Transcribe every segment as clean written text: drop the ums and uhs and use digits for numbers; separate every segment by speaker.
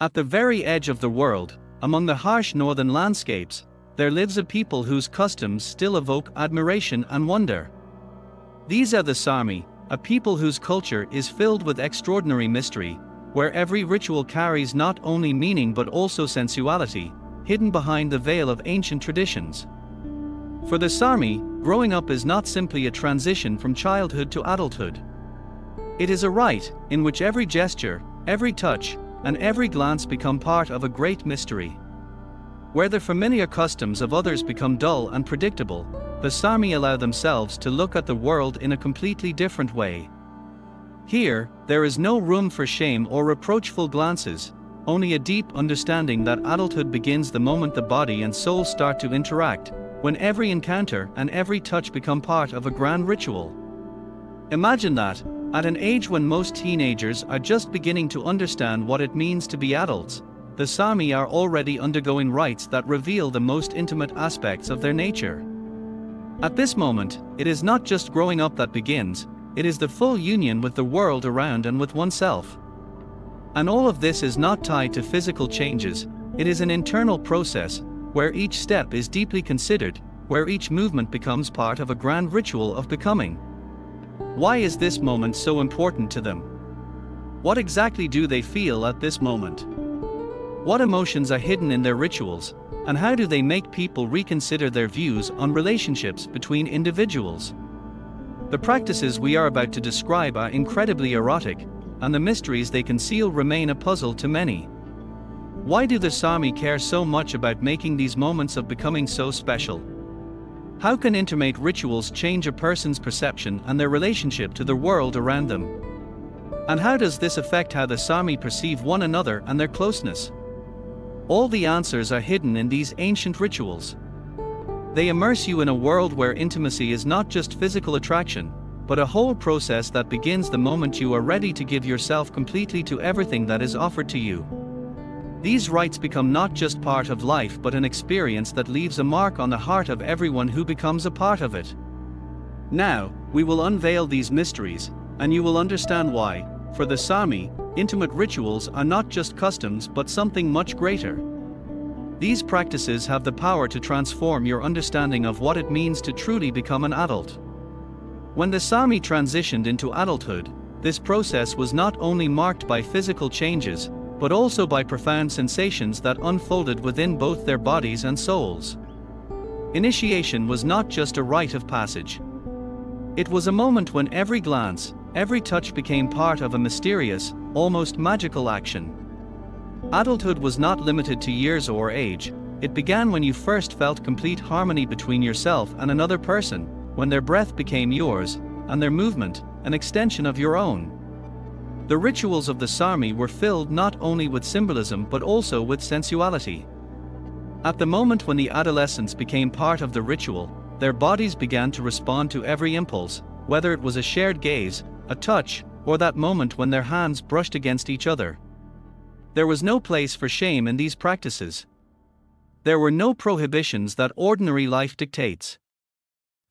Speaker 1: At the very edge of the world, among the harsh northern landscapes, there lives a people whose customs still evoke admiration and wonder. These are the Sami, a people whose culture is filled with extraordinary mystery, where every ritual carries not only meaning but also sensuality, hidden behind the veil of ancient traditions. For the Sami, growing up is not simply a transition from childhood to adulthood. It is a rite in which every gesture, every touch, and every glance become part of a great mystery. Where the familiar customs of others become dull and predictable, the Sami allow themselves to look at the world in a completely different way. Here, there is no room for shame or reproachful glances, only a deep understanding that adulthood begins the moment the body and soul start to interact, when every encounter and every touch become part of a grand ritual. Imagine that, at an age when most teenagers are just beginning to understand what it means to be adults, the Sami are already undergoing rites that reveal the most intimate aspects of their nature. At this moment, it is not just growing up that begins, it is the full union with the world around and with oneself. And all of this is not tied to physical changes, it is an internal process, where each step is deeply considered, where each movement becomes part of a grand ritual of becoming. Why is this moment so important to them? What exactly do they feel at this moment? What emotions are hidden in their rituals, and how do they make people reconsider their views on relationships between individuals? The practices we are about to describe are incredibly erotic, and the mysteries they conceal remain a puzzle to many. Why do the Sami care so much about making these moments of becoming so special? How can intimate rituals change a person's perception and their relationship to the world around them? And how does this affect how the Sami perceive one another and their closeness? All the answers are hidden in these ancient rituals. They immerse you in a world where intimacy is not just physical attraction, but a whole process that begins the moment you are ready to give yourself completely to everything that is offered to you. These rites become not just part of life but an experience that leaves a mark on the heart of everyone who becomes a part of it. Now, we will unveil these mysteries, and you will understand why, for the Sami, intimate rituals are not just customs but something much greater. These practices have the power to transform your understanding of what it means to truly become an adult. When the Sami transitioned into adulthood, this process was not only marked by physical changes, but also by profound sensations that unfolded within both their bodies and souls. Initiation was not just a rite of passage. It was a moment when every glance, every touch became part of a mysterious, almost magical action. Adulthood was not limited to years or age, it began when you first felt complete harmony between yourself and another person, when their breath became yours, and their movement, an extension of your own. The rituals of the Sami were filled not only with symbolism but also with sensuality. At the moment when the adolescents became part of the ritual, their bodies began to respond to every impulse, whether it was a shared gaze, a touch, or that moment when their hands brushed against each other. There was no place for shame in these practices. There were no prohibitions that ordinary life dictates.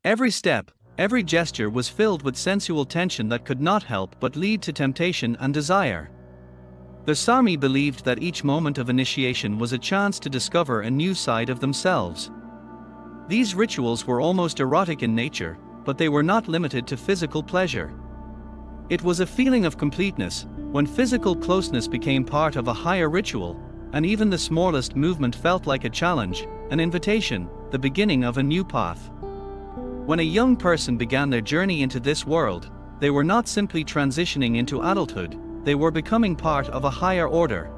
Speaker 1: Every step, every gesture was filled with sensual tension that could not help but lead to temptation and desire. The Sami believed that each moment of initiation was a chance to discover a new side of themselves. These rituals were almost erotic in nature, but they were not limited to physical pleasure. It was a feeling of completeness, when physical closeness became part of a higher ritual, and even the smallest movement felt like a challenge, an invitation, the beginning of a new path. When a young person began their journey into this world, they were not simply transitioning into adulthood, they were becoming part of a higher order.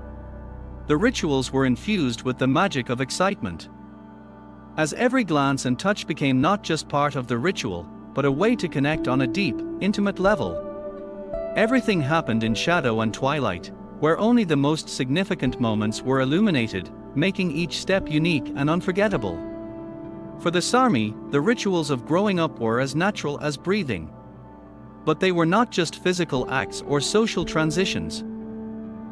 Speaker 1: The rituals were infused with the magic of excitement. As every glance and touch became not just part of the ritual, but a way to connect on a deep, intimate level. Everything happened in shadow and twilight, where only the most significant moments were illuminated, making each step unique and unforgettable. For the Sami, the rituals of growing up were as natural as breathing. But they were not just physical acts or social transitions.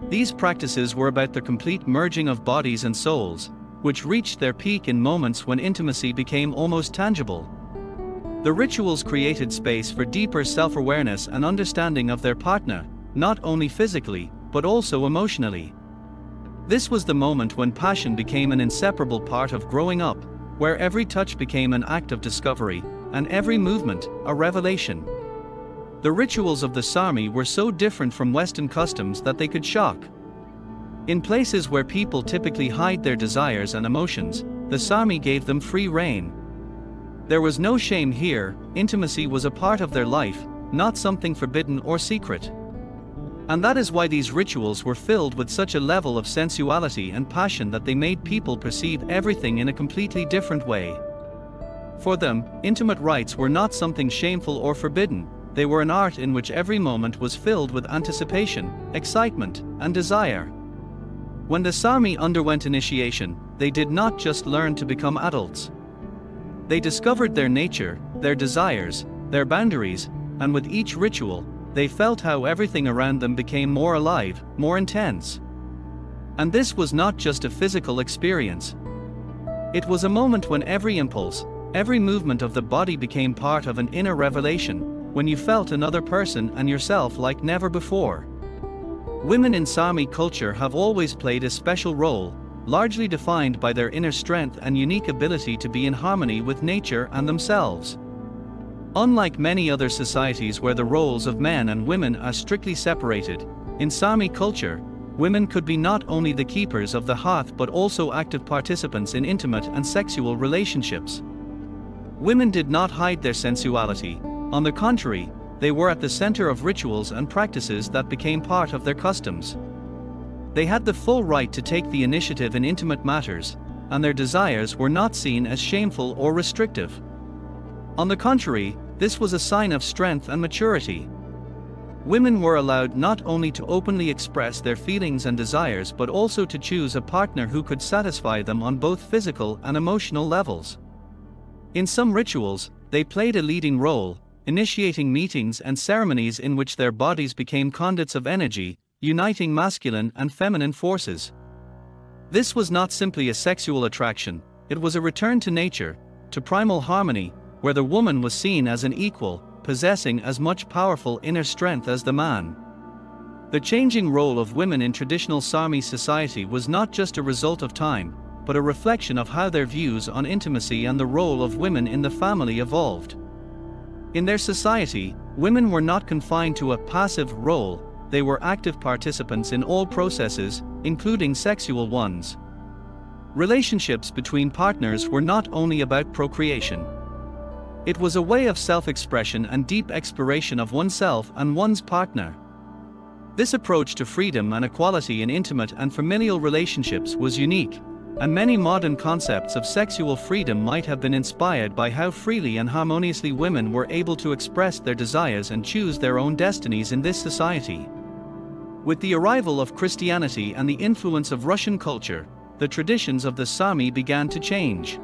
Speaker 1: These practices were about the complete merging of bodies and souls, which reached their peak in moments when intimacy became almost tangible. The rituals created space for deeper self-awareness and understanding of their partner, not only physically, but also emotionally. This was the moment when passion became an inseparable part of growing up, where every touch became an act of discovery, and every movement, a revelation. The rituals of the Sami were so different from Western customs that they could shock. In places where people typically hide their desires and emotions, the Sami gave them free rein. There was no shame here, intimacy was a part of their life, not something forbidden or secret. And that is why these rituals were filled with such a level of sensuality and passion that they made people perceive everything in a completely different way. For them, intimate rites were not something shameful or forbidden, they were an art in which every moment was filled with anticipation, excitement, and desire. When the Sami underwent initiation, they did not just learn to become adults. They discovered their nature, their desires, their boundaries, and with each ritual, they felt how everything around them became more alive, more intense. And this was not just a physical experience. It was a moment when every impulse, every movement of the body became part of an inner revelation, when you felt another person and yourself like never before. Women in Sami culture have always played a special role, largely defined by their inner strength and unique ability to be in harmony with nature and themselves. Unlike many other societies where the roles of men and women are strictly separated, in Sami culture, women could be not only the keepers of the hearth but also active participants in intimate and sexual relationships. Women did not hide their sensuality, on the contrary, they were at the center of rituals and practices that became part of their customs. They had the full right to take the initiative in intimate matters, and their desires were not seen as shameful or restrictive. On the contrary, this was a sign of strength and maturity. Women were allowed not only to openly express their feelings and desires but also to choose a partner who could satisfy them on both physical and emotional levels. In some rituals, they played a leading role, initiating meetings and ceremonies in which their bodies became conduits of energy, uniting masculine and feminine forces. This was not simply a sexual attraction, it was a return to nature, to primal harmony, where the woman was seen as an equal, possessing as much powerful inner strength as the man. The changing role of women in traditional Sami society was not just a result of time, but a reflection of how their views on intimacy and the role of women in the family evolved. In their society, women were not confined to a passive role, they were active participants in all processes, including sexual ones. Relationships between partners were not only about procreation. It was a way of self-expression and deep exploration of oneself and one's partner. This approach to freedom and equality in intimate and familial relationships was unique, and many modern concepts of sexual freedom might have been inspired by how freely and harmoniously women were able to express their desires and choose their own destinies in this society. With the arrival of Christianity and the influence of Russian culture, the traditions of the Sami began to change.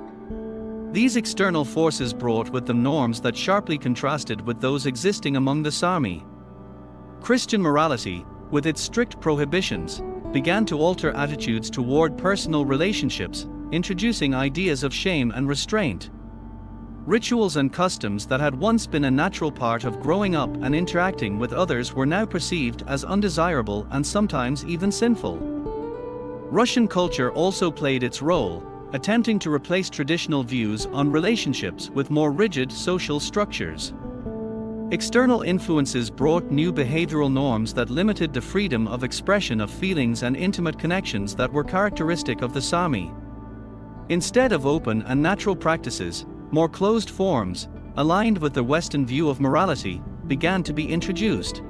Speaker 1: These external forces brought with them norms that sharply contrasted with those existing among the Sami. Christian morality, with its strict prohibitions, began to alter attitudes toward personal relationships, introducing ideas of shame and restraint. Rituals and customs that had once been a natural part of growing up and interacting with others were now perceived as undesirable and sometimes even sinful. Russian culture also played its role, attempting to replace traditional views on relationships with more rigid social structures. External influences brought new behavioral norms that limited the freedom of expression of feelings and intimate connections that were characteristic of the Sami. Instead of open and natural practices, more closed forms, aligned with the Western view of morality, began to be introduced.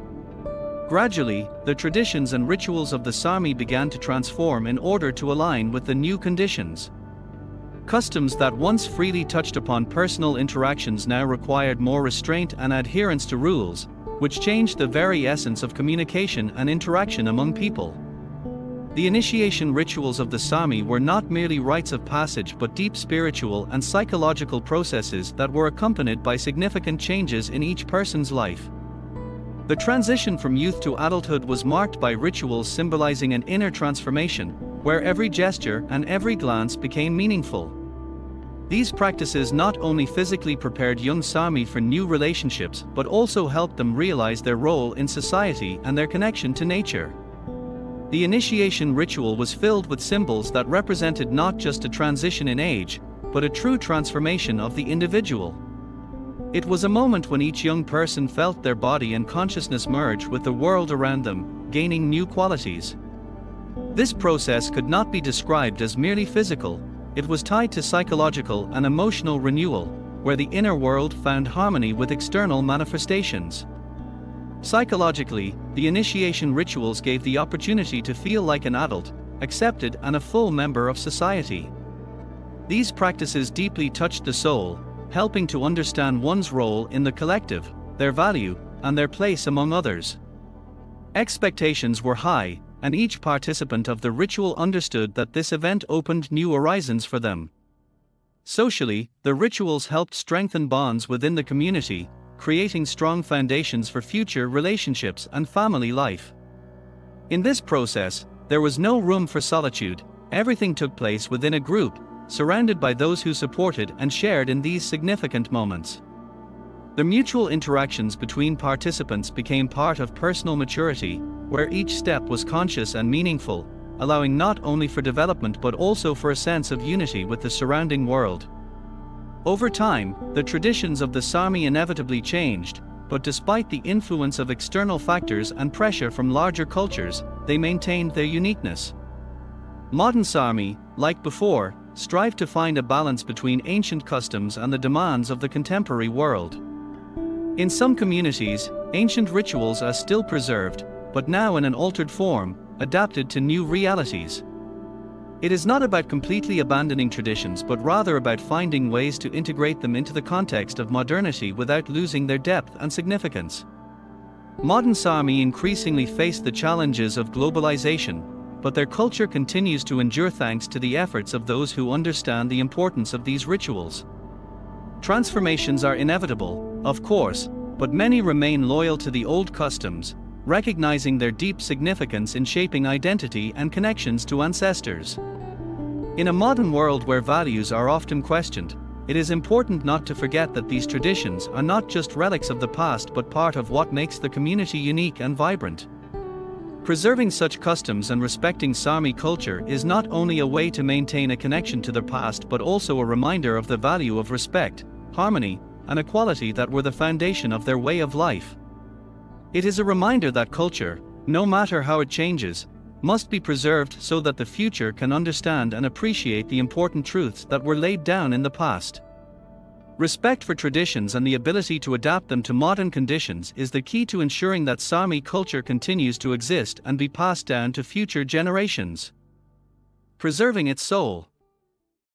Speaker 1: Gradually, the traditions and rituals of the Sami began to transform in order to align with the new conditions. Customs that once freely touched upon personal interactions now required more restraint and adherence to rules, which changed the very essence of communication and interaction among people. The initiation rituals of the Sami were not merely rites of passage but deep spiritual and psychological processes that were accompanied by significant changes in each person's life. The transition from youth to adulthood was marked by rituals symbolizing an inner transformation, where every gesture and every glance became meaningful. These practices not only physically prepared young Sami for new relationships but also helped them realize their role in society and their connection to nature. The initiation ritual was filled with symbols that represented not just a transition in age, but a true transformation of the individual. It was a moment when each young person felt their body and consciousness merge with the world around them, gaining new qualities. This process could not be described as merely physical, it was tied to psychological and emotional renewal, where the inner world found harmony with external manifestations. Psychologically, the initiation rituals gave the opportunity to feel like an adult, accepted and a full member of society. These practices deeply touched the soul, helping to understand one's role in the collective, their value, and their place among others. Expectations were high, and each participant of the ritual understood that this event opened new horizons for them. Socially, the rituals helped strengthen bonds within the community, creating strong foundations for future relationships and family life. In this process, there was no room for solitude, everything took place within a group, surrounded by those who supported and shared in these significant moments. The mutual interactions between participants became part of personal maturity, where each step was conscious and meaningful, allowing not only for development but also for a sense of unity with the surrounding world. Over time, the traditions of the Sami inevitably changed, but despite the influence of external factors and pressure from larger cultures, they maintained their uniqueness. Modern Sami, like before, strive to find a balance between ancient customs and the demands of the contemporary world. In some communities, ancient rituals are still preserved, but now in an altered form, adapted to new realities. It is not about completely abandoning traditions but rather about finding ways to integrate them into the context of modernity without losing their depth and significance. Modern Sami increasingly face the challenges of globalization, but their culture continues to endure thanks to the efforts of those who understand the importance of these rituals. Transformations are inevitable, of course, but many remain loyal to the old customs, recognizing their deep significance in shaping identity and connections to ancestors. In a modern world where values are often questioned, it is important not to forget that these traditions are not just relics of the past but part of what makes the community unique and vibrant. Preserving such customs and respecting Sami culture is not only a way to maintain a connection to their past but also a reminder of the value of respect, harmony, and equality that were the foundation of their way of life. It is a reminder that culture, no matter how it changes, must be preserved so that the future can understand and appreciate the important truths that were laid down in the past. Respect for traditions and the ability to adapt them to modern conditions is the key to ensuring that Sami culture continues to exist and be passed down to future generations. Preserving its soul.